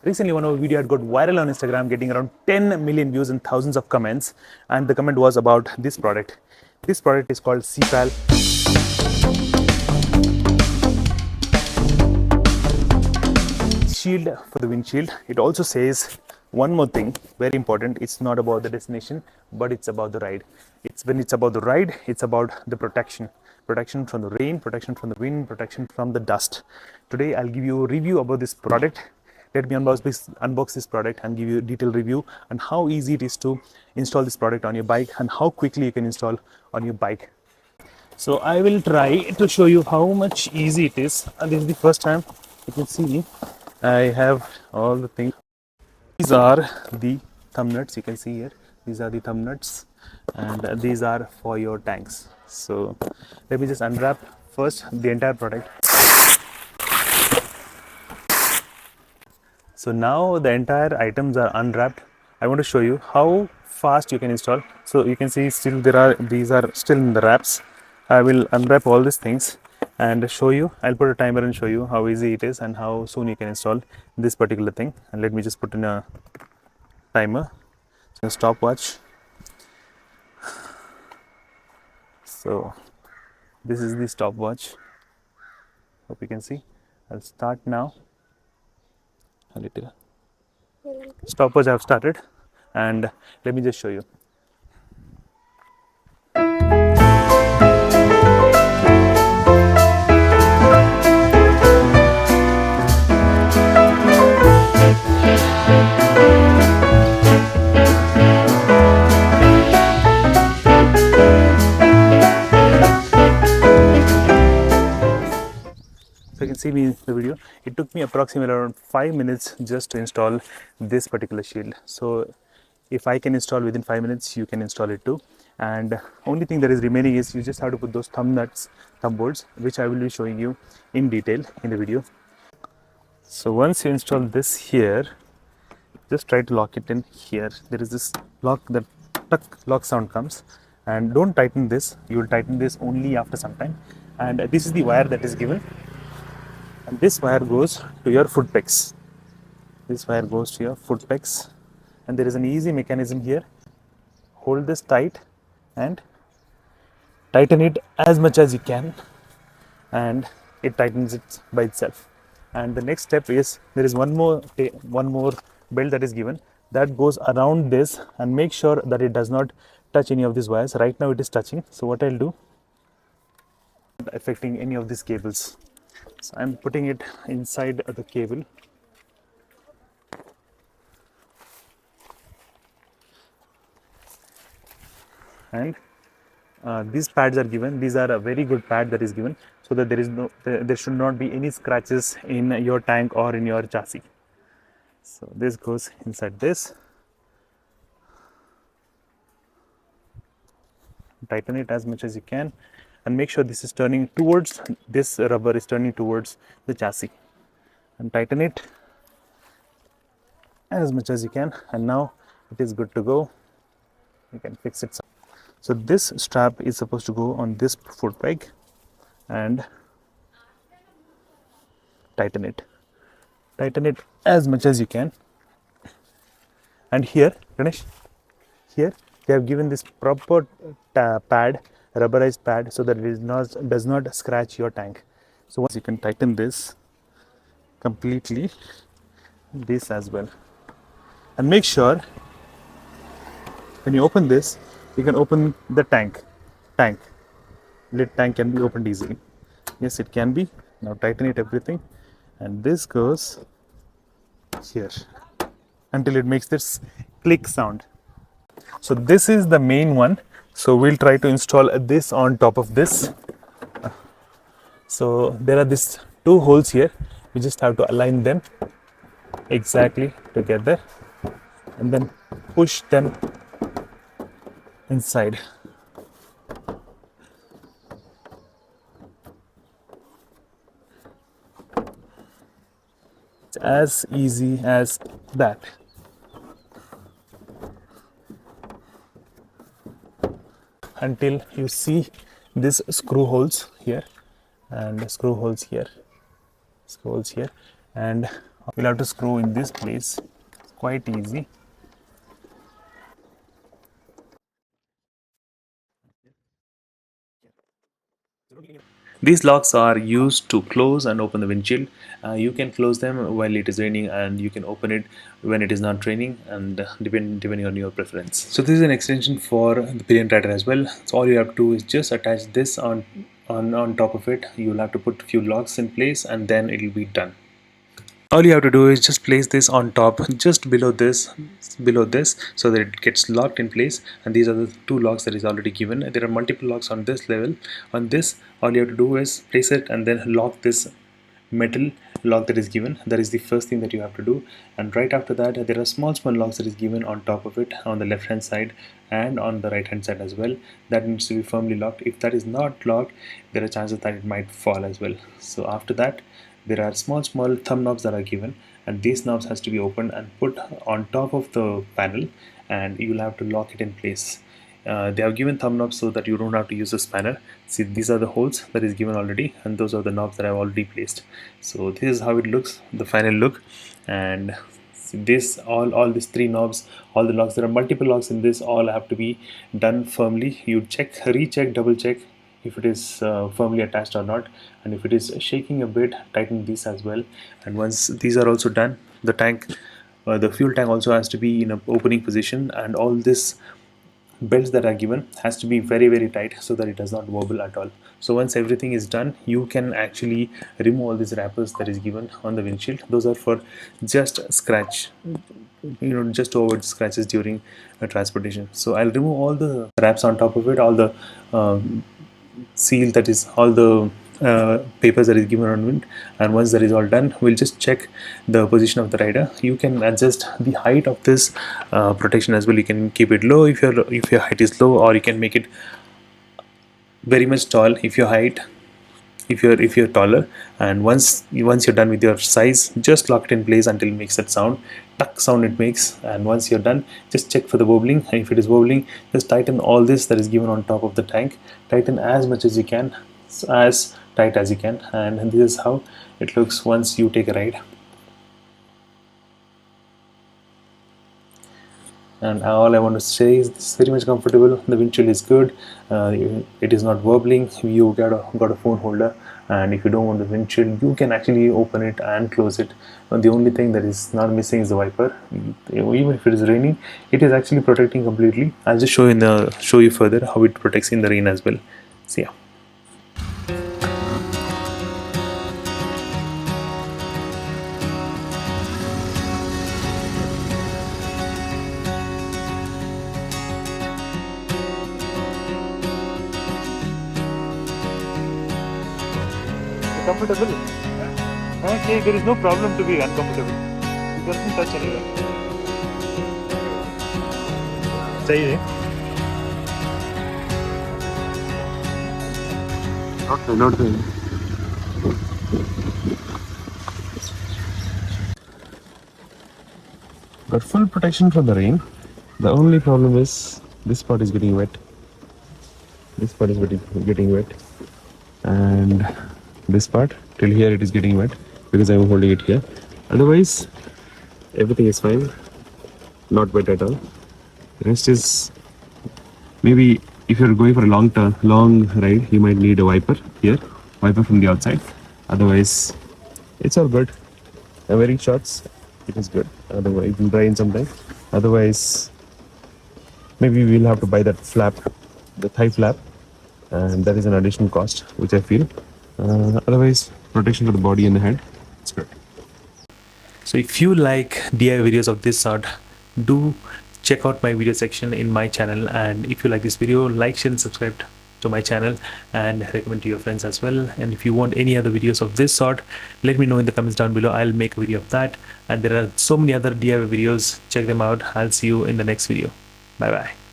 Recently, one of our video had got viral on Instagram, getting around 10 million views and thousands of comments. And the comment was about this product. This product is called Sepal Shield for the windshield. It also says one more thing, very important. It's not about the destination, but it's about the ride. It's about the ride, it's about the protection. Protection from the rain, protection from the wind, protection from the dust. Today, I'll give you a review about this product. Let me unbox this product and give you a detailed review on how easy it is to install this product on your bike and how quickly you can install on your bike. So I will try to show you how much easy it is. And this is the first time you can see I have all the things. These are the thumb nuts, you can see here. These are the thumb nuts and these are for your tanks. So let me just unwrap first the entire product. So now the entire items are unwrapped. I want to show you how fast you can install. So you can see still these are still in the wraps. I will unwrap all these things and show you. I'll put a timer and show you how easy it is and how soon you can install this particular thing. And let me just put in a timer, a stopwatch. So this is the stopwatch. Hope you can see. I'll start now. A little stopwatch I have started, and let me just show you. So you can see me in the video. It took me approximately around 5 minutes just to install this particular shield. So if I can install within 5 minutes, you can install it too. And only thing that is remaining is you just have to put those thumb bolts, which I will be showing you in detail in the video. So once you install this here, just try to lock it in here. There is this lock, that tuck lock sound comes, and don't tighten this. You will tighten this only after some time. And this is the wire that is given. And this wire goes to your foot pegs. This wire goes to your foot pegs, and there is an easy mechanism here. Hold this tight and tighten it as much as you can, and it tightens it by itself. And the next step is there is one more belt that is given that goes around this, and make sure that it does not touch any of these wires. Right now it is touching, so what I'll do, affecting any of these cables. So I'm putting it inside the cable, and these pads are given. These are a very good pad that is given, so that there should not be any scratches in your tank or in your chassis. So this goes inside this. Tighten it as much as you can, and make sure this rubber is turning towards the chassis, and tighten it as much as you can, and now it is good to go. You can fix it. So this strap is supposed to go on this foot peg, and tighten it as much as you can. And here, Ganesh, here they have given this proper pad, rubberized pad, so that it does not scratch your tank. So once you can tighten this completely, this as well, and make sure when you open this, you can open the tank lid. Tank can be opened easily. Yes, it can be. Now tighten it everything, and this goes here until it makes this click sound. So this is the main one. So we'll try to install this on top of this. So there are these two holes here. We just have to align them exactly together and then push them inside. It's as easy as that. Until you see these screw holes here and screw holes here, and We'll have to screw in this place. It's quite easy. These locks are used to close and open the windshield. You can close them while it is raining, and you can open it when it is not raining, and depending on your preference. So this is an extension for the pillion rider as well. So all you have to do is just attach this on top of it. You'll have to put a few locks in place, and then it will be done. All you have to do is just place this on top, just below this, so that it gets locked in place. And these are the two locks that is already given. There are multiple locks on this level. On this, all you have to do is place it and then lock this metal lock that is given. That is the first thing that you have to do. And right after that, there are small locks that is given on top of it, on the left hand side and on the right hand side as well. That needs to be firmly locked. If that is not locked, there are chances that it might fall as well. So after that, there are small thumb knobs that are given, and these knobs has to be opened and put on top of the panel, and you'll have to lock it in place. They have given thumb knobs so that you don't have to use a spanner. See, these are the holes that is given already, and those are the knobs that I've already placed. So this is how it looks, the final look. And see, this all these three knobs, all the locks, there are multiple locks in this, all have to be done firmly. You check, recheck, double check if it is firmly attached or not, and if it is shaking a bit, tighten these as well. And once these are also done, the tank, the fuel tank also has to be in an opening position, and all this belts that are given has to be very tight so that it does not wobble at all. So once everything is done, you can actually remove all these wrappers that is given on the windshield. Those are for just scratch, just to avoid scratches during transportation. So I'll remove all the wraps on top of it, all the seal, that is all the papers that is given on wind. And once that is all done, we'll just check the position of the rider. You can adjust the height of this protection as well. You can keep it low if your height is low, or you can make it very much tall if you're taller. And once you're done with your size, just lock it in place until it makes that sound, tuck sound it makes. And once you're done, just check for the wobbling, and if it is wobbling, just tighten all this that is given on top of the tank. Tighten as much as you can, as tight as you can. And this is how it looks once you take a ride. And all I want to say is this is very much comfortable. The windshield is good. It is not wobbling. You got a phone holder, and if you don't want the windshield, you can actually open it and close it. The only thing that is not missing is the wiper. Even if it is raining, it is actually protecting completely. I'll just show you further how it protects in the rain as well. So yeah. Comfortable? Okay, there is no problem to be uncomfortable. It doesn't touch anywhere. चाहिए? Not really. Got full protection from the rain. The only problem is this part is getting wet. This part is getting wet, and this part till here it is getting wet because I am holding it here. Otherwise, everything is fine, not wet at all. The rest is, maybe if you're going for a long ride, you might need a wiper here, wiper from the outside. Otherwise, it's all good. I'm wearing shorts, it is good. Otherwise, it will dry in some time. Otherwise, maybe we'll have to buy that flap, the thigh flap, and that is an additional cost, which I feel. Otherwise, protection for the body and the head, it's good. So if you like DIY videos of this sort, do check out my video section in my channel. And if you like this video, like, share and subscribe to my channel, and recommend to your friends as well. And if you want any other videos of this sort, let me know in the comments down below. I'll make a video of that. And there are so many other DIY videos. Check them out. I'll see you in the next video. Bye bye.